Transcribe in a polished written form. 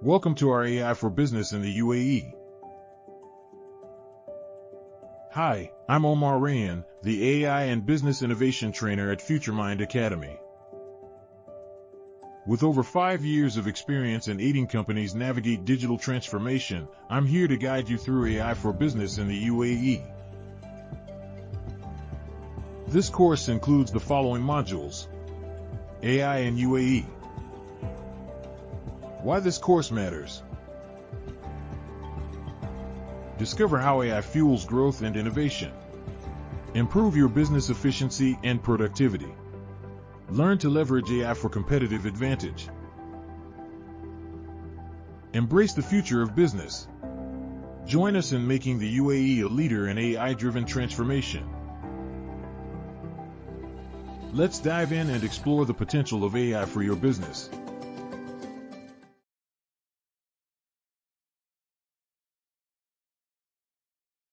Welcome to our AI for Business in the UAE. Hi, I'm Omar Rayyan, the AI and Business Innovation Trainer at FutureMind Academy. With over 5 years of experience in aiding companies navigate digital transformation, I'm here to guide you through AI for Business in the UAE. This course includes the following modules: AI and UAE. Why this course matters. Discover how AI fuels growth and innovation. Improve your business efficiency and productivity. Learn to leverage AI for competitive advantage. Embrace the future of business. Join us in making the UAE a leader in AI-driven transformation. Let's dive in and explore the potential of AI for your business.